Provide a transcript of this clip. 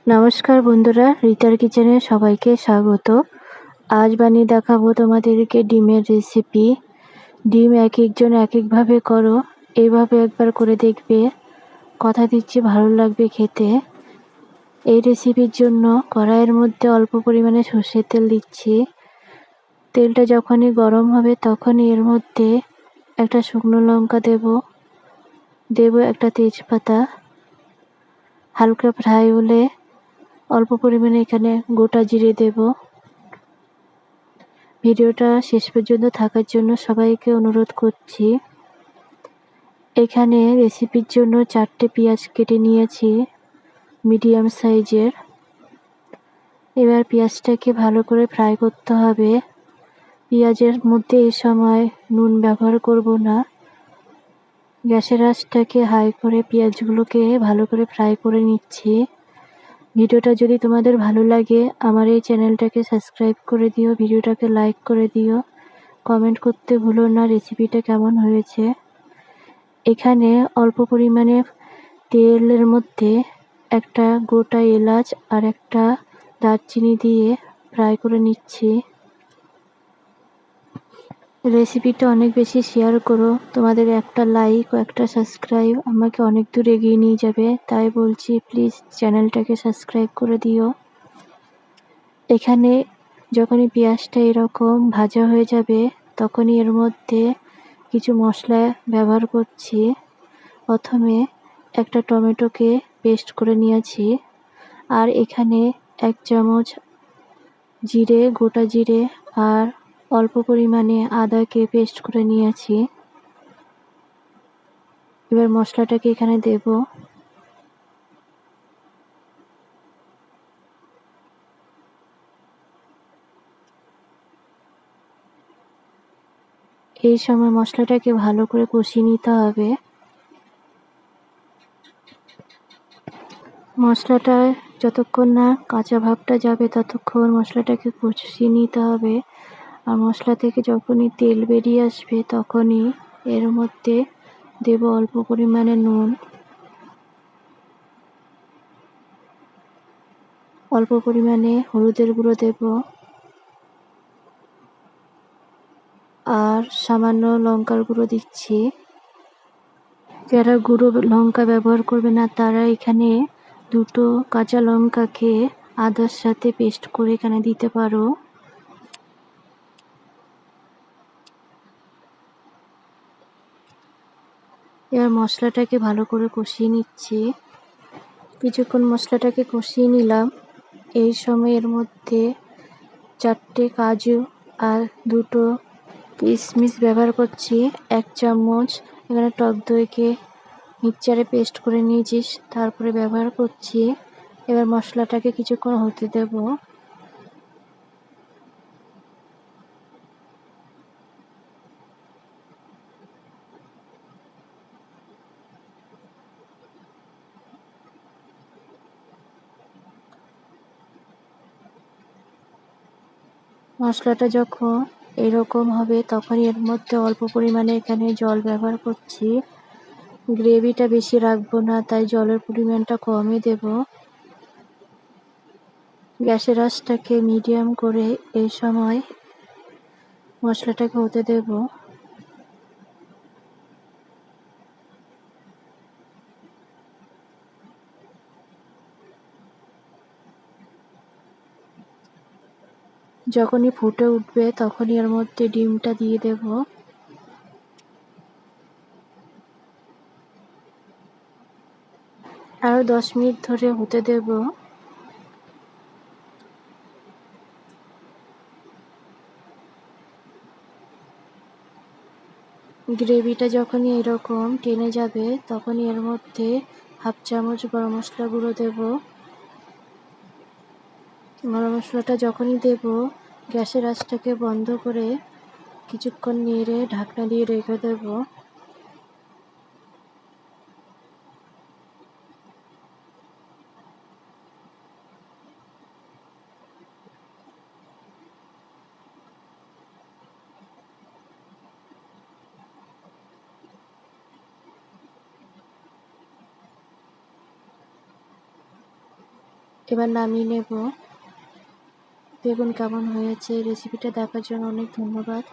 নমস্কার বন্ধুরা, রিতার কিচেনে সবাইকে স্বাগত। আজ বানিয়ে দেখাবো তোমাদেরকে ডিমের রেসিপি। ডিম এক একজন এক একভাবে করো, এইভাবে একবার করে দেখবে, কথা দিচ্ছি ভালো লাগবে খেতে। এই রেসিপির জন্য কড়াইয়ের মধ্যে অল্প পরিমাণে সর্ষের তেল দিচ্ছি। তেলটা যখনই গরম হবে তখনই এর মধ্যে একটা শুকনো লঙ্কা দেব একটা তেজপাতা। হালকা ফ্রাই হলে অল্প পরিমাণে এখানে গোটা জিরে দেব। ভিডিওটা শেষ পর্যন্ত থাকার জন্য সবাইকে অনুরোধ করছি। এখানে রেসিপির জন্য 4টে পেঁয়াজ কেটে নিয়েছি মিডিয়াম সাইজের। এবার পেঁয়াজটাকে ভালো করে ফ্রাই করতে হবে। পেঁয়াজের মধ্যে এই সময় নুন ব্যবহার করব না। গ্যাসের আঁচটাকে হাই করে পেঁয়াজগুলোকে ভালো করে ফ্রাই করে নিচ্ছি। ভিডিওটা যদি তোমাদের ভালো লাগে আমার এই চ্যানেলটাকে সাবস্ক্রাইব করে দিও, ভিডিওটাকে লাইক করে দিও, কমেন্ট করতে ভুলো না রেসিপিটা কেমন হয়েছে। এখানে অল্প পরিমাণে তেলের মধ্যে একটা গোটা এলাচ আর একটা দারচিনি দিয়ে ফ্রাই করে নিচ্ছি। রেসিপিটা অনেক বেশি শেয়ার করো, তোমাদের একটা লাইক ও একটা সাবস্ক্রাইব আমাকে অনেক দূর এগিয়ে নিয়ে যাবে, তাই বলছি প্লিজ চ্যানেলটাকে সাবস্ক্রাইব করে দিও। এখানে যখনই পেঁয়াজটা এরকম ভাজা হয়ে যাবে তখনই এর মধ্যে কিছু মশলা ব্যবহার করছি। প্রথমে একটা টমেটোকে পেস্ট করে নিয়েছি, আর এখানে 1 চামচ জিরে, গোটা জিরে আর অল্প পরিমাণে আদাকে পেস্ট করে নিয়েছি। এবার মশলাটাকে এখানে দেব। এই সময় মশলাটাকে ভালো করে কষিয়ে নিতে হবে। মশলাটা যতক্ষণ না কাঁচা ভাবটা যাবে ততক্ষণ মশলাটাকে কষিয়ে নিতে হবে। আর মশলা থেকে যখনই তেল বেরিয়ে আসবে তখনই এর মধ্যে দেব অল্প পরিমাণে নুন, অল্প পরিমাণে হলুদের গুঁড়ো দেব, আর সামান্য লঙ্কার গুঁড়ো দিচ্ছি। যারা গুঁড়ো লঙ্কা ব্যবহার করবে না তারা এখানে 2টো কাঁচা লঙ্কাকে আদার সাথে পেস্ট করে এখানে দিতে পারো। এবার মশলাটাকে ভালো করে কষিয়ে নিচ্ছি। কিছুক্ষণ মশলাটাকে কষিয়ে নিলাম। এই সময় এর মধ্যে 4টে কাজু আর 2টো কিশমিশ ব্যবহার করছি। 1 চামচ এখানে টক দইকে মিক্সচারে পেস্ট করে নিয়েছি, তারপরে ব্যবহার করছি। এবার মশলাটাকে কিছুক্ষণ হতে দেব। মশলাটা যখন এরকম হবে তখনই এর মধ্যে অল্প পরিমাণে এখানে জল ব্যবহার করছি। গ্রেভিটা বেশি রাখবো না, তাই জলের পরিমাণটা কমই দেব। গ্যাসের আঁচটাকে মিডিয়াম করে এই সময় মশলাটাকে হতে দেব। যখনই ফুটে উঠবে তখনই এর মধ্যে ডিমটা দিয়ে দেব। আরও 10 মিনিট ধরে হতে দেব। গ্রেভিটা যখনই এরকম টেনে যাবে তখনই এর মধ্যে 1/2 চামচ গরম মশলা গুঁড়ো দেব। গরম মশলাটা যখনই দেব গ্যাসের আঁচটাকে বন্ধ করে কিছুক্ষণ নেড়ে ঢাকনা দিয়ে রেখে দেব। এবার নামিয়ে নেব। বেগুন কেমন হয়েছে রেসিপিটা দেখার জন্য অনেক ধন্যবাদ।